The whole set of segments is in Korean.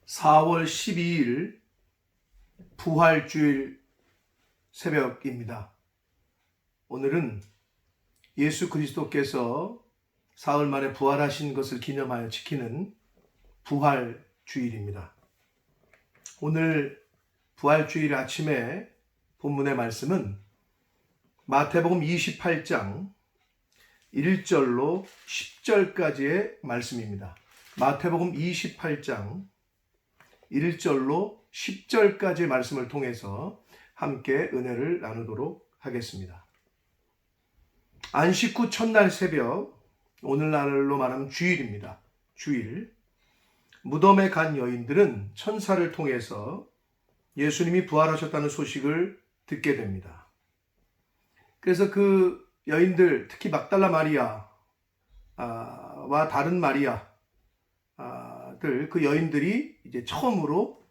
4월 12일 부활주일 새벽입니다. 오늘은 예수 그리스도께서 사흘 만에 부활하신 것을 기념하여 지키는 부활주일입니다. 오늘 부활주일 아침에 본문의 말씀은 마태복음 28장 1절로 10절까지의 말씀입니다. 마태복음 28장 1절로 10절까지의 말씀을 통해서 함께 은혜를 나누도록 하겠습니다. 안식 후 첫날 새벽, 오늘날로 말하면 주일입니다. 주일. 무덤에 간 여인들은 천사를 통해서 예수님이 부활하셨다는 소식을 듣게 됩니다. 그래서 그 여인들, 특히 막달라 마리아와 다른 마리아, 그 여인들이 이제 처음으로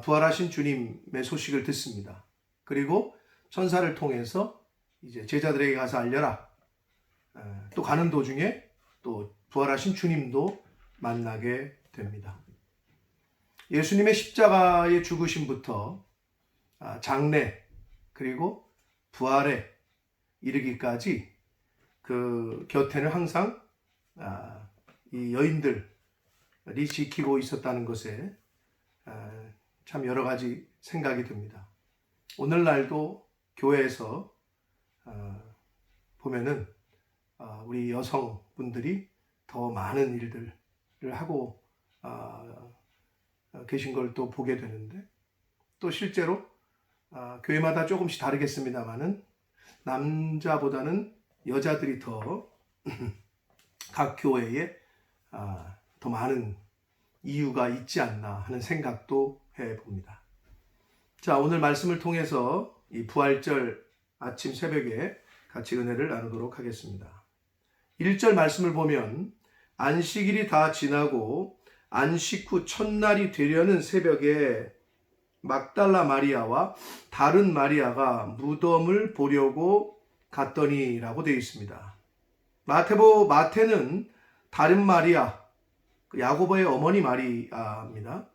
부활하신 주님의 소식을 듣습니다. 그리고 천사를 통해서 이제 제자들에게 가서 알려라. 또 가는 도중에 또 부활하신 주님도 만나게 됩니다. 예수님의 십자가의 죽으심부터 장례 그리고 부활에 이르기까지 그 곁에는 항상 이 여인들이 지키고 있었다는 것에 참 여러 가지 생각이 듭니다. 오늘날도 교회에서 보면은 우리 여성분들이 더 많은 일들을 하고 계신 걸 또 보게 되는데, 또 실제로 교회마다 조금씩 다르겠습니다만은 남자보다는 여자들이 더 각 교회에 더 많은 이유가 있지 않나 하는 생각도 해봅니다. 자, 오늘 말씀을 통해서 이 부활절 아침 새벽에 같이 은혜를 나누도록 하겠습니다. 1절 말씀을 보면 안식일이 다 지나고 안식 후 첫날이 되려는 새벽에 막달라 마리아와 다른 마리아가 무덤을 보려고 갔더니라고 되어 있습니다. 마태는 다른 마리아, 야고보의 어머니 마리아입니다.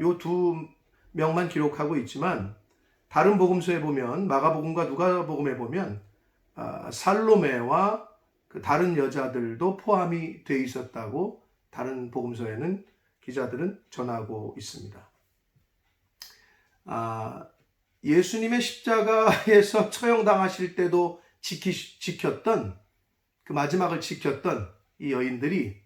요 두 명만 기록하고 있지만 다른 복음서에 보면, 마가복음과 누가복음에 보면 살로메와 그 다른 여자들도 포함이 되어 있었다고 다른 복음서에는 기자들은 전하고 있습니다. 예수님의 십자가에서 처형당하실 때도 지켰던, 그 마지막을 지켰던 이 여인들이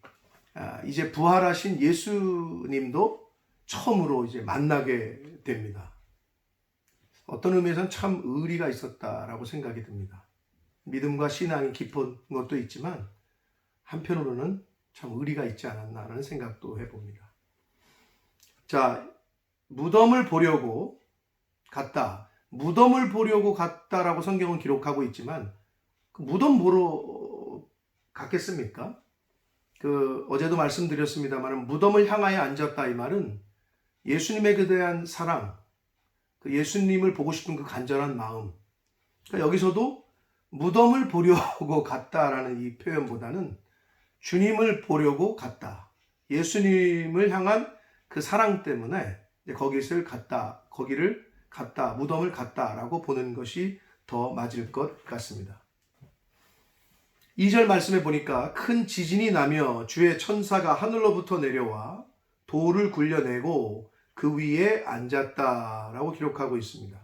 이제 부활하신 예수님도 처음으로 이제 만나게 됩니다. 어떤 의미에서는 참 의리가 있었다라고 생각이 듭니다. 믿음과 신앙이 깊은 것도 있지만 한편으로는 참 의리가 있지 않았나라는 생각도 해봅니다. 자, 무덤을 보려고 갔다. 무덤을 보려고 갔다라고 성경은 기록하고 있지만 그 무덤 보러 갔겠습니까? 어제도 말씀드렸습니다만 무덤을 향하여 앉았다 이 말은 예수님에 대한 사랑, 그 예수님을 보고 싶은 그 간절한 마음. 그러니까 여기서도 무덤을 보려고 갔다라는 이 표현보다는 주님을 보려고 갔다. 예수님을 향한 그 사랑 때문에 거기를 갔다, 무덤을 갔다라고 보는 것이 더 맞을 것 같습니다. 2절 말씀에 보니까 큰 지진이 나며 주의 천사가 하늘로부터 내려와 돌을 굴려내고 그 위에 앉았다라고 기록하고 있습니다.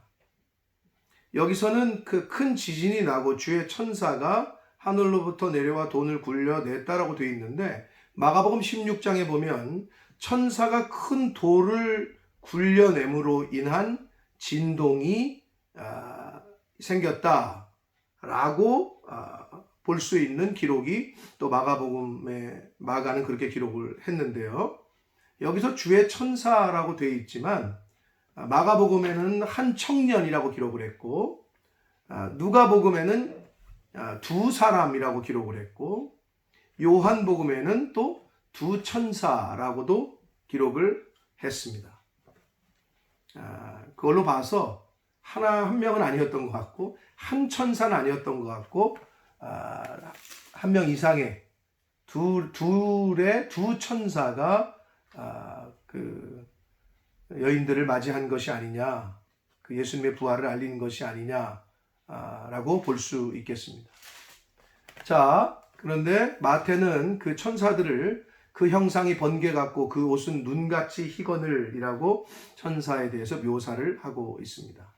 여기서는 그 큰 지진이 나고 주의 천사가 하늘로부터 내려와 돌을 굴려냈다라고 되어 있는데, 마가복음 16장에 보면 천사가 큰 돌을 굴려냄으로 인한 진동이 생겼다라고 볼 수 있는 기록이 또 마가는 그렇게 기록을 했는데요. 여기서 주의 천사라고 되어 있지만 마가복음에는 한 청년이라고 기록을 했고, 누가복음에는 두 사람이라고 기록을 했고, 요한복음에는 또 두 천사라고도 기록을 했습니다. 그걸로 봐서 한 명은 아니었던 것 같고, 한 천사는 아니었던 것 같고, 한 명 이상의 두 천사가 그 여인들을 맞이한 것이 아니냐, 그 예수님의 부활을 알린 것이 아니냐라고 볼 수 있겠습니다. 자, 그런데 마태는 그 천사들을 그 형상이 번개 같고 그 옷은 눈같이 희거늘이라고 천사에 대해서 묘사를 하고 있습니다.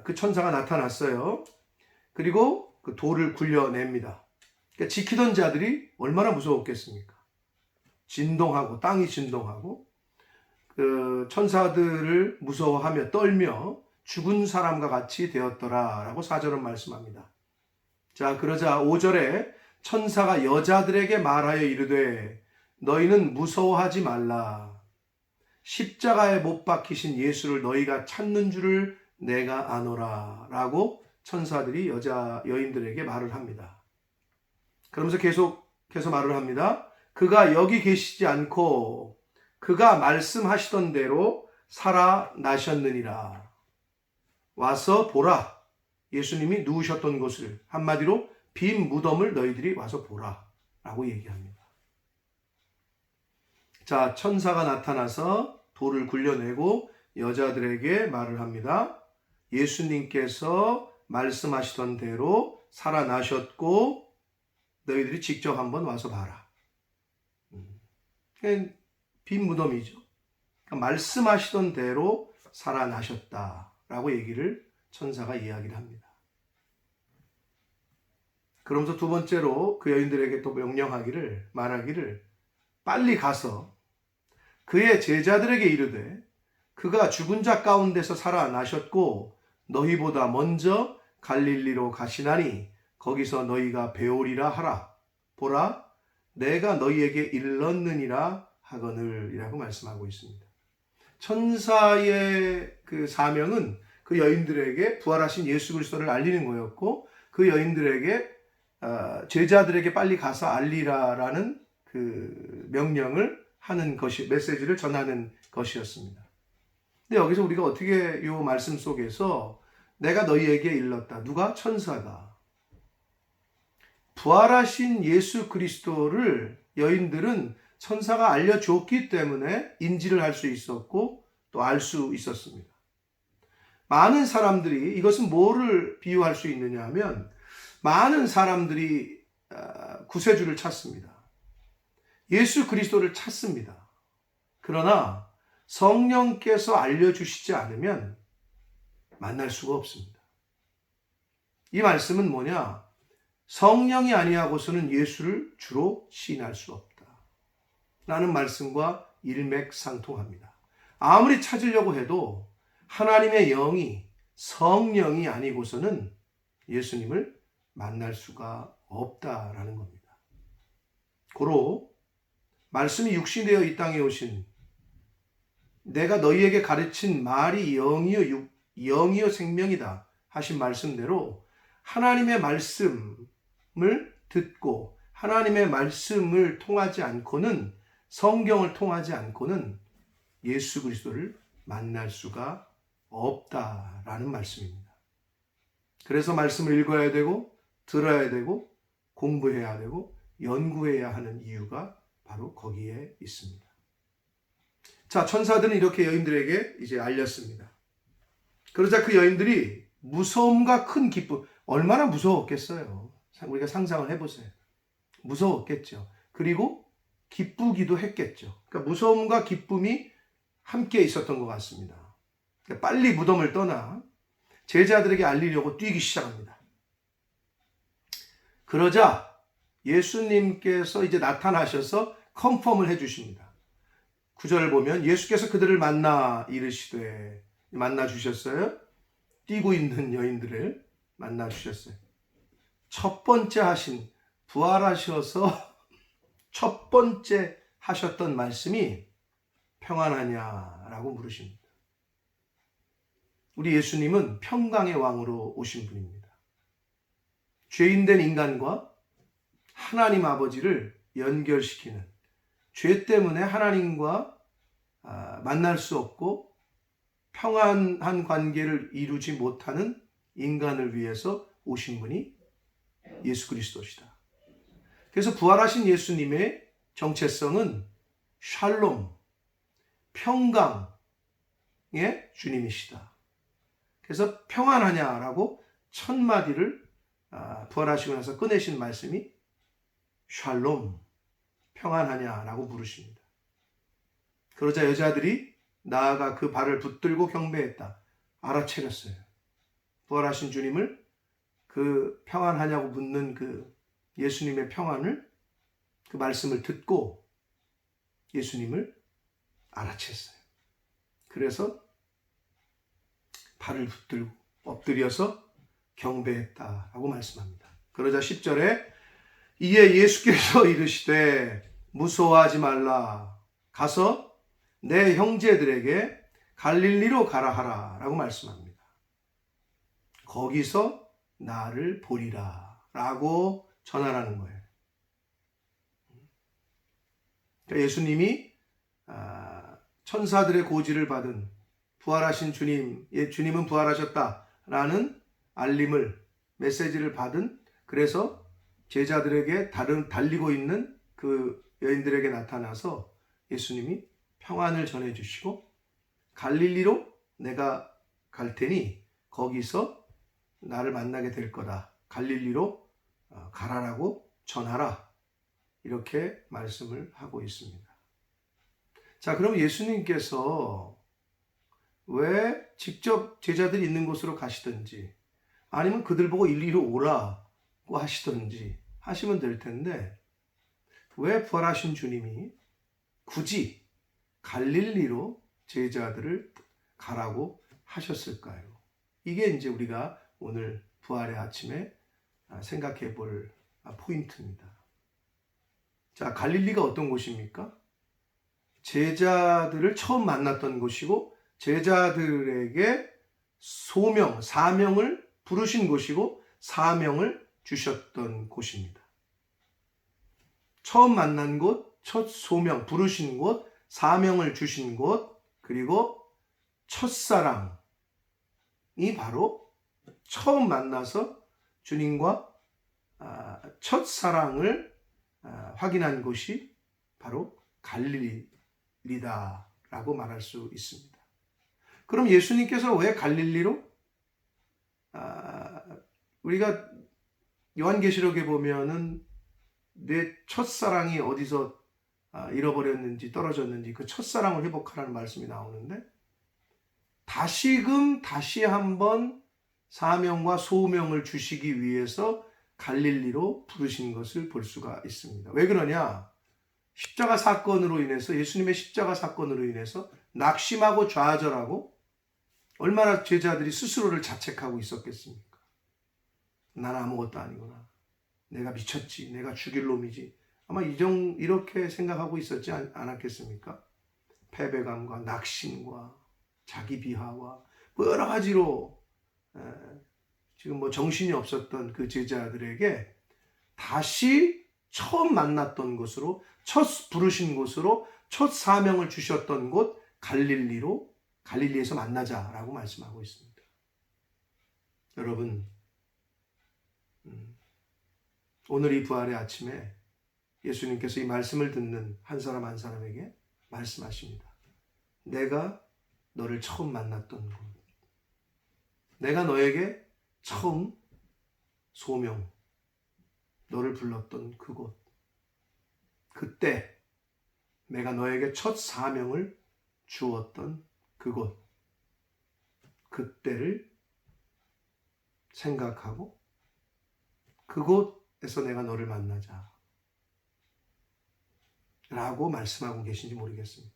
그 천사가 나타났어요. 그리고 그 돌을 굴려냅니다. 그러니까 지키던 자들이 얼마나 무서웠겠습니까? 진동하고 땅이 진동하고 그 천사들을 무서워하며 떨며 죽은 사람과 같이 되었더라라고 4절은 말씀합니다. 자, 그러자 5절에 천사가 여자들에게 말하여 이르되 너희는 무서워하지 말라. 십자가에 못 박히신 예수를 너희가 찾는 줄을 내가 아노라 라고 천사들이 여인들에게 말을 합니다. 그러면서 계속해서 말을 합니다. 그가 여기 계시지 않고 그가 말씀하시던 대로 살아나셨느니라. 와서 보라. 예수님이 누우셨던 곳을, 한마디로 빈 무덤을 너희들이 와서 보라 라고 얘기합니다. 자, 천사가 나타나서 돌을 굴려내고 여자들에게 말을 합니다. 예수님께서 말씀하시던 대로 살아나셨고 너희들이 직접 한번 와서 봐라. 빈 무덤이죠. 그러니까 말씀하시던 대로 살아나셨다라고 얘기를 천사가 이야기를 합니다. 그러면서 두 번째로 그 여인들에게 또 말하기를 빨리 가서 그의 제자들에게 이르되 그가 죽은 자 가운데서 살아나셨고 너희보다 먼저 갈릴리로 가시나니 거기서 너희가 배우리라 하라. 보라, 내가 너희에게 일렀느니라 하거늘이라고 말씀하고 있습니다. 천사의 그 사명은 그 여인들에게 부활하신 예수 그리스도를 알리는 거였고 그 여인들에게 제자들에게 빨리 가서 알리라라는 그 명령을 하는 것이, 메시지를 전하는 것이었습니다. 근데 여기서 우리가 어떻게 이 말씀 속에서 내가 너희에게 일렀다. 누가? 천사가. 부활하신 예수 그리스도를 여인들은 천사가 알려줬기 때문에 인지를 할 수 있었고 또 알 수 있었습니다. 많은 사람들이 이것은 뭐를 비유할 수 있느냐 하면 많은 사람들이 구세주를 찾습니다. 예수 그리스도를 찾습니다. 그러나 성령께서 알려주시지 않으면 만날 수가 없습니다. 이 말씀은 뭐냐? 성령이 아니하고서는 예수를 주로 시인할 수 없다 라는 말씀과 일맥상통합니다. 아무리 찾으려고 해도 하나님의 영이, 성령이 아니고서는 예수님을 만날 수가 없다라는 겁니다. 고로 말씀이 육신되어 이 땅에 오신, 내가 너희에게 가르친 말이 영이요 생명이다 하신 말씀대로 하나님의 말씀을 듣고 하나님의 말씀을 통하지 않고는, 성경을 통하지 않고는 예수 그리스도를 만날 수가 없다라는 말씀입니다. 그래서 말씀을 읽어야 되고 들어야 되고 공부해야 되고 연구해야 하는 이유가 바로 거기에 있습니다. 자, 천사들은 이렇게 여인들에게 이제 알렸습니다. 그러자 그 여인들이 무서움과 큰 기쁨, 얼마나 무서웠겠어요. 우리가 상상을 해보세요. 무서웠겠죠. 그리고 기쁘기도 했겠죠. 그러니까 무서움과 기쁨이 함께 있었던 것 같습니다. 그러니까 빨리 무덤을 떠나 제자들에게 알리려고 뛰기 시작합니다. 그러자 예수님께서 이제 나타나셔서 컨펌을 해주십니다. 9절을 보면 예수께서 그들을 만나 이르시되, 만나 주셨어요. 뛰고 있는 여인들을 만나 주셨어요. 첫 번째 하신, 부활하셔서 첫 번째 하셨던 말씀이 평안하냐라고 물으십니다. 우리 예수님은 평강의 왕으로 오신 분입니다. 죄인된 인간과 하나님 아버지를 연결시키는, 죄 때문에 하나님과 만날 수 없고 평안한 관계를 이루지 못하는 인간을 위해서 오신 분이 예수 그리스도시다. 그래서 부활하신 예수님의 정체성은 샬롬, 평강의 주님이시다. 그래서 평안하냐라고 첫 마디를 부활하시고 나서 꺼내신 말씀이 샬롬, 평안하냐라고 물으십니다. 그러자 여자들이 나아가 그 발을 붙들고 경배했다. 알아차렸어요. 부활하신 주님을 그 평안하냐고 묻는 그 예수님의 평안을, 그 말씀을 듣고 예수님을 알아챘어요. 그래서 발을 붙들고 엎드려서 경배했다라고 말씀합니다. 그러자 10절에 이에 예수께서 이르시되 무서워하지 말라. 가서 내 형제들에게 갈릴리로 가라 하라 라고 말씀합니다. 거기서 나를 보리라 라고 전하라는 거예요. 그러니까 예수님이 천사들의 고지를 받은 부활하신 주님, 주님은 부활하셨다라는 알림을, 메시지를 받은, 그래서 제자들에게 달리고 있는 그 여인들에게 나타나서 예수님이 평안을 전해주시고 갈릴리로 내가 갈 테니 거기서 나를 만나게 될 거다. 갈릴리로 가라라고 전하라. 이렇게 말씀을 하고 있습니다. 자, 그럼 예수님께서 왜 직접 제자들이 있는 곳으로 가시든지 아니면 그들 보고 일리로 오라고 하시든지 하시면 될 텐데 왜 부활하신 주님이 굳이 갈릴리로 제자들을 가라고 하셨을까요? 이게 이제 우리가 오늘 부활의 아침에 생각해 볼 포인트입니다. 자, 갈릴리가 어떤 곳입니까? 제자들을 처음 만났던 곳이고 제자들에게 소명, 사명을 부르신 곳이고 사명을 주셨던 곳입니다. 처음 만난 곳, 첫 소명, 부르신 곳, 사명을 주신 곳, 그리고 첫사랑이 바로 처음 만나서 주님과 첫사랑을 확인한 곳이 바로 갈릴리다라고 말할 수 있습니다. 그럼 예수님께서 왜 갈릴리로? 우리가 요한계시록에 보면은 내 첫사랑이 어디서 잃어버렸는지 떨어졌는지 그 첫사랑을 회복하라는 말씀이 나오는데 다시금 다시 한번 사명과 소명을 주시기 위해서 갈릴리로 부르신 것을 볼 수가 있습니다. 왜 그러냐? 십자가 사건으로 인해서, 예수님의 십자가 사건으로 인해서 낙심하고 좌절하고 얼마나 제자들이 스스로를 자책하고 있었겠습니까? 난 아무것도 아니구나. 내가 미쳤지. 내가 죽일 놈이지. 아마 이렇게 생각하고 있었지 않았겠습니까? 패배감과 낙심과 자기 비하와 여러 가지로 지금 정신이 없었던 그 제자들에게 다시 처음 만났던 곳으로, 첫 부르신 곳으로, 첫 사명을 주셨던 곳 갈릴리에서 만나자라고 말씀하고 있습니다. 여러분, 오늘 이 부활의 아침에 예수님께서 이 말씀을 듣는 한 사람 한 사람에게 말씀하십니다. 내가 너를 처음 만났던 곳, 내가 너에게 처음 소명, 너를 불렀던 그곳, 그때 내가 너에게 첫 사명을 주었던 그곳, 그때를 생각하고 그곳에서 내가 너를 만나자 라고 말씀하고 계신지 모르겠습니다.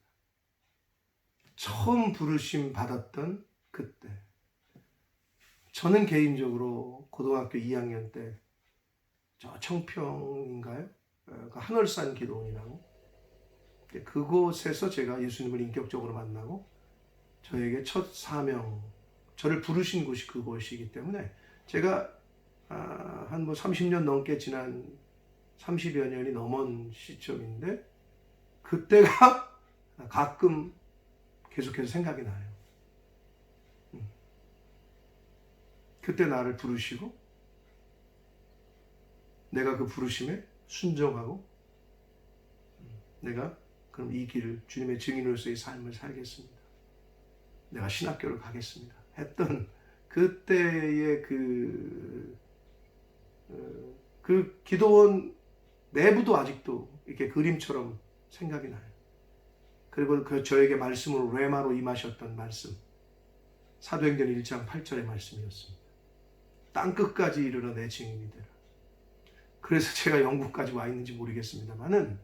처음 부르심 받았던 그때, 저는 개인적으로 고등학교 2학년 때 저 청평인가요? 한월산 기도원이라고 그곳에서 제가 예수님을 인격적으로 만나고 저에게 첫 사명, 저를 부르신 곳이 그곳이기 때문에 제가 한 30년 넘게 지난 30여 년이 넘은 시점인데 그때가 가끔 계속해서 생각이 나요. 그때 나를 부르시고 내가 그 부르심에 순종하고 내가 그럼 이 길을 주님의 증인으로서의 삶을 살겠습니다. 내가 신학교를 가겠습니다. 했던 그때의 그 기도원 내부도 아직도 이렇게 그림처럼 생각이 나요. 그리고 저에게 말씀으로 레마로 임하셨던 말씀, 사도행전 1장 8절의 말씀이었습니다. 땅끝까지 이르러 내 증인이 되라. 그래서 제가 영국까지 와 있는지 모르겠습니다만은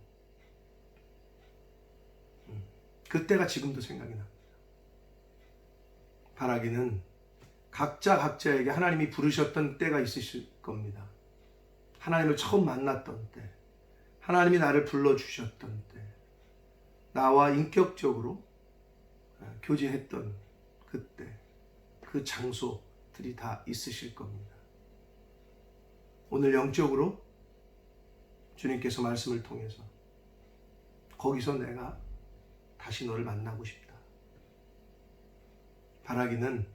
그때가 지금도 생각이 납니다. 바라기는 각자에게 하나님이 부르셨던 때가 있으실 겁니다. 하나님을 처음 만났던 때, 하나님이 나를 불러주셨던 때, 나와 인격적으로 교제했던 그때, 그 장소들이 다 있으실 겁니다. 오늘 영적으로 주님께서 말씀을 통해서 거기서 내가 다시 너를 만나고 싶다. 바라기는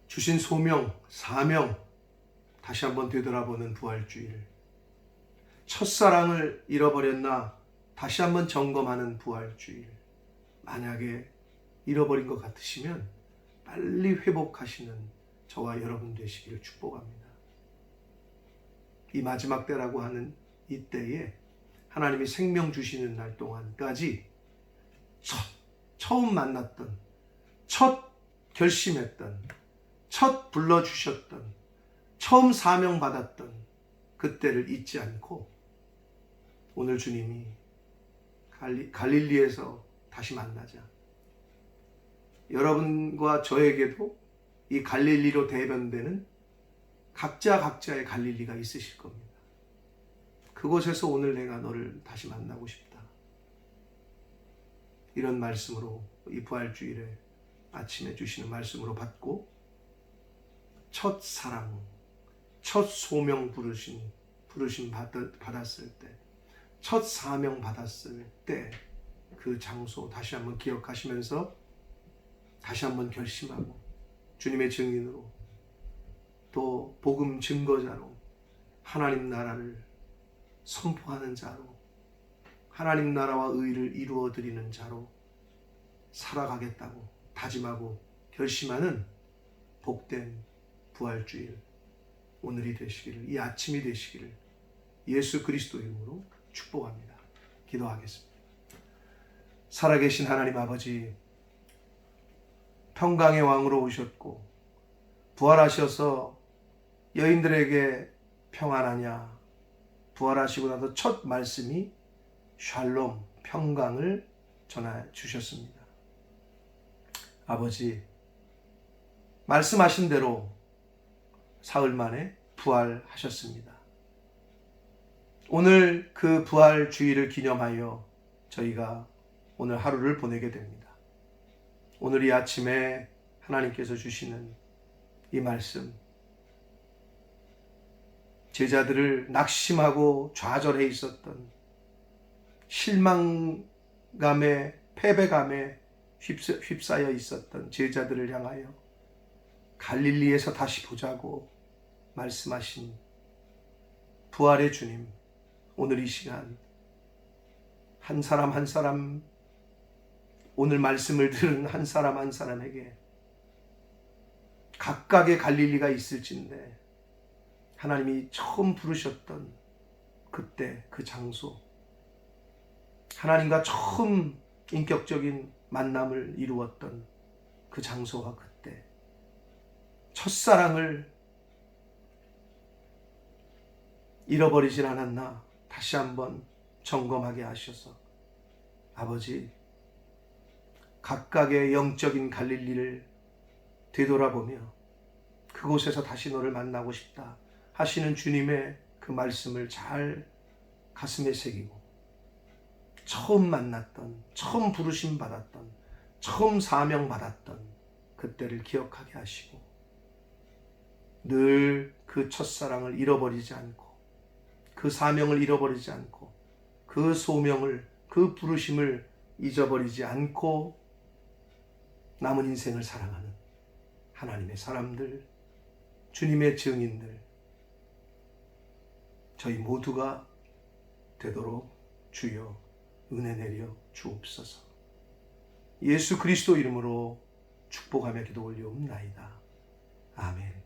주신 소명, 사명 다시 한번 되돌아보는 부활주일, 첫사랑을 잃어버렸나 다시 한번 점검하는 부활주일, 만약에 잃어버린 것 같으시면 빨리 회복하시는 저와 여러분 되시기를 축복합니다. 이 마지막 때라고 하는 이 때에 하나님이 생명 주시는 날 동안까지 처음 만났던, 첫 결심했던, 첫 불러주셨던, 처음 사명받았던 그때를 잊지 않고 오늘 주님이 갈릴리에서 다시 만나자. 여러분과 저에게도 이 갈릴리로 대변되는 각자의 갈릴리가 있으실 겁니다. 그곳에서 오늘 내가 너를 다시 만나고 싶다. 이런 말씀으로 이 부활주일에 아침에 주시는 말씀으로 받고 첫 사랑, 첫 소명 부르심 받았을 때, 첫 사명 받았을 때 그 장소 다시 한번 기억하시면서 다시 한번 결심하고 주님의 증인으로 또 복음 증거자로 하나님 나라를 선포하는 자로 하나님 나라와 의를 이루어 드리는 자로 살아가겠다고 다짐하고 결심하는 복된 부활주일 오늘이 되시기를, 이 아침이 되시기를 예수 그리스도 이름으로 축복합니다. 기도하겠습니다. 살아계신 하나님 아버지, 평강의 왕으로 오셨고 부활하셔서 여인들에게 평안하냐, 부활하시고 나서 첫 말씀이 샬롬, 평강을 전해 주셨습니다. 아버지, 말씀하신 대로 사흘 만에 부활하셨습니다. 오늘 그 부활 주일을 기념하여 저희가 오늘 하루를 보내게 됩니다. 오늘 이 아침에 하나님께서 주시는 이 말씀, 제자들을 낙심하고 좌절해 있었던 실망감에, 패배감에 휩싸여 있었던 제자들을 향하여 갈릴리에서 다시 보자고 말씀하신 부활의 주님, 오늘 이 시간 한 사람 한 사람, 오늘 말씀을 들은 한 사람 한 사람에게 각각의 갈릴리가 있을진데 하나님이 처음 부르셨던 그때 그 장소, 하나님과 처음 인격적인 만남을 이루었던 그 장소와 그때 첫사랑을 잃어버리진 않았나 다시 한번 점검하게 하셔서 아버지, 각각의 영적인 갈릴리를 되돌아보며 그곳에서 다시 너를 만나고 싶다 하시는 주님의 그 말씀을 잘 가슴에 새기고 처음 만났던, 처음 부르심 받았던, 처음 사명 받았던 그때를 기억하게 하시고 늘 그 첫사랑을 잃어버리지 않고 그 사명을 잃어버리지 않고 그 소명을, 그 부르심을 잊어버리지 않고 남은 인생을 살아가는 하나님의 사람들, 주님의 증인들, 저희 모두가 되도록 주여 은혜 내려 주옵소서. 예수 그리스도 이름으로 축복하며 기도 올리옵나이다. 아멘.